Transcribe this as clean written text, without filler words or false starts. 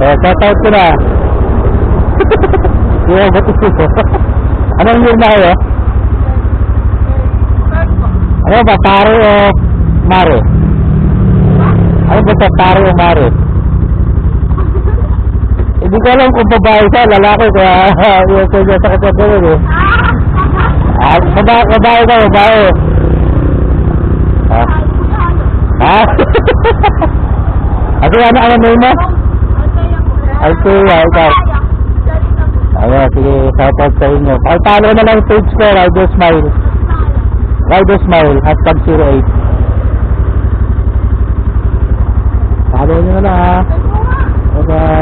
Shout-out ko na. Yung ba't ito? Anong year na kayo? Ano ba? Taro o Mare? Ano ba sa Taro o Mare? Hindi ko alam kung babae siya, lalaki, kaya yung kanya sa katagawin eh. Babae ka, babae. Ha? Ako ano name mo? Althea, ikaw. Ayan, sige, shout out sa inyo. Pakipalo na lang page ko, Rider Smile. Rider Smile, #08. Follow nyo na lang ha. Bye-bye.